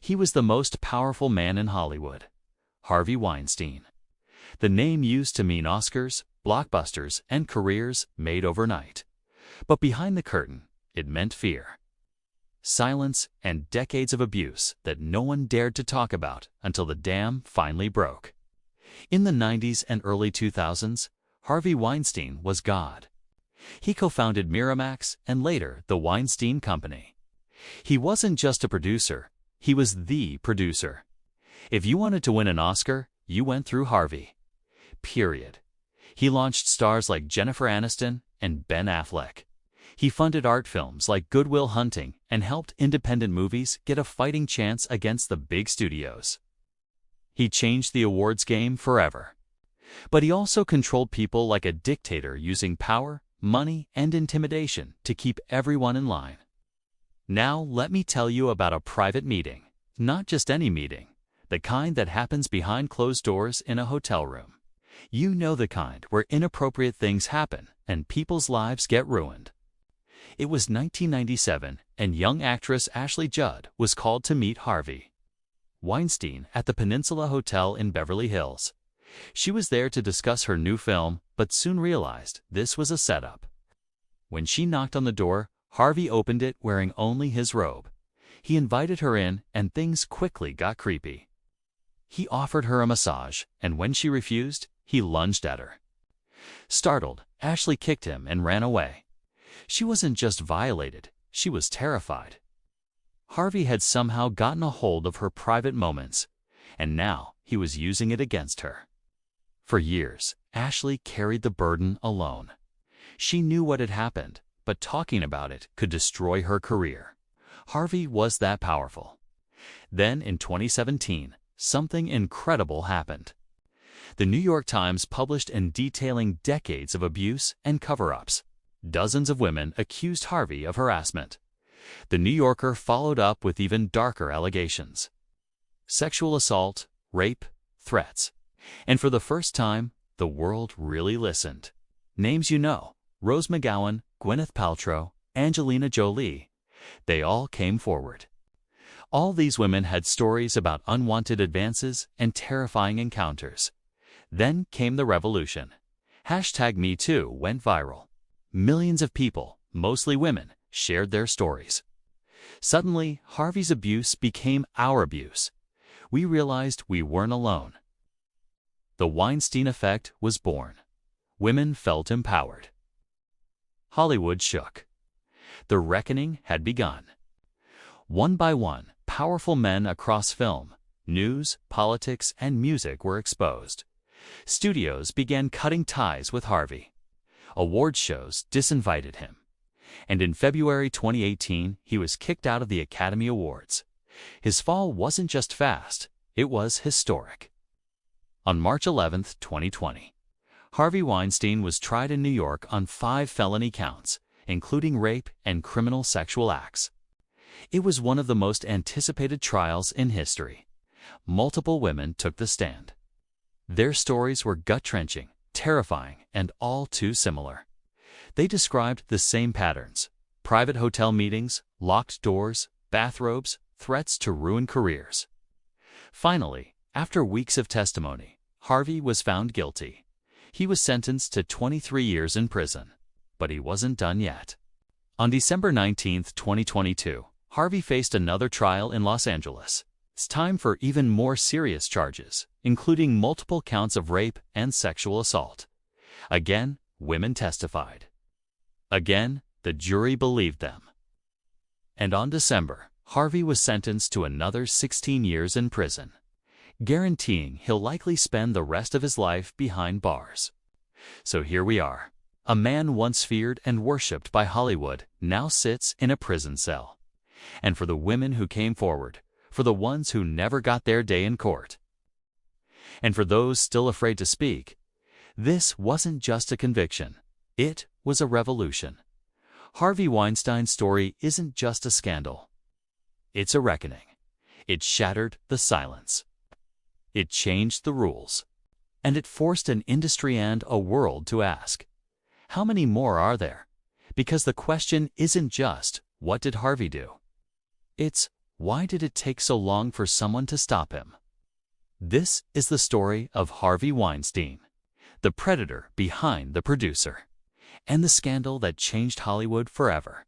He was the most powerful man in Hollywood, Harvey Weinstein. The name used to mean Oscars, blockbusters, and careers made overnight. But behind the curtain, it meant fear, silence, and decades of abuse that no one dared to talk about until the dam finally broke. In the 90s and early 2000s, Harvey Weinstein was God. He co-founded Miramax and later the Weinstein Company. He wasn't just a producer, he was the producer. If you wanted to win an Oscar, you went through Harvey. Period. He launched stars like Jennifer Aniston and Ben Affleck. He funded art films like Good Will Hunting and helped independent movies get a fighting chance against the big studios. He changed the awards game forever. But he also controlled people like a dictator, using power, money, and intimidation to keep everyone in line. Now let me tell you about a private meeting. Not just any meeting, the kind that happens behind closed doors in a hotel room. You know, the kind where inappropriate things happen and people's lives get ruined. It was 1997, and young actress Ashley Judd was called to meet Harvey Weinstein at the Peninsula Hotel in Beverly Hills. She was there to discuss her new film, but soon realized this was a setup. When she knocked on the door, Harvey opened it wearing only his robe. He invited her in, and things quickly got creepy. He offered her a massage, and when she refused, he lunged at her. Startled, Ashley kicked him and ran away. She wasn't just violated, she was terrified. Harvey had somehow gotten a hold of her private moments, and now he was using it against her. For years, Ashley carried the burden alone. She knew what had happened, but talking about it could destroy her career. Harvey was that powerful. Then, in 2017, something incredible happened. The New York Times published in detailing decades of abuse and cover-ups. Dozens of women accused Harvey of harassment. The New Yorker followed up with even darker allegations: sexual assault, rape, threats. And for the first time, the world really listened. Names you know: Rose McGowan, Gwyneth Paltrow, Angelina Jolie. They all came forward. All these women had stories about unwanted advances and terrifying encounters. Then came the revolution. #MeToo went viral. Millions of people, mostly women, shared their stories. Suddenly, Harvey's abuse became our abuse. We realized we weren't alone. The Weinstein effect was born. Women felt empowered. Hollywood shook. The reckoning had begun. One by one, powerful men across film, news, politics, and music were exposed. Studios began cutting ties with Harvey. Award shows disinvited him. And in February 2018, he was kicked out of the Academy Awards. His fall wasn't just fast, it was historic. On March 11, 2020, Harvey Weinstein was tried in New York on 5 felony counts, including rape and criminal sexual acts. It was one of the most anticipated trials in history. Multiple women took the stand. Their stories were gut-wrenching, terrifying, and all too similar. They described the same patterns: private hotel meetings, locked doors, bathrobes, threats to ruin careers. Finally, after weeks of testimony, Harvey was found guilty. He was sentenced to 23 years in prison. But he wasn't done yet. On December 19, 2022, Harvey faced another trial in Los Angeles. It's time for even more serious charges, including multiple counts of rape and sexual assault. Again, women testified. Again, the jury believed them. And on December, Harvey was sentenced to another 16 years in prison, guaranteeing he'll likely spend the rest of his life behind bars. So here we are. A man once feared and worshipped by Hollywood now sits in a prison cell. And for the women who came forward, for the ones who never got their day in court, and for those still afraid to speak, this wasn't just a conviction. It was a revolution. Harvey Weinstein's story isn't just a scandal. It's a reckoning. It shattered the silence. It changed the rules. And it forced an industry and a world to ask, how many more are there? Because the question isn't just, what did Harvey do? It's, Why did it take so long for someone to stop him? This is the story of Harvey Weinstein, the predator behind the producer, and the scandal that changed Hollywood forever.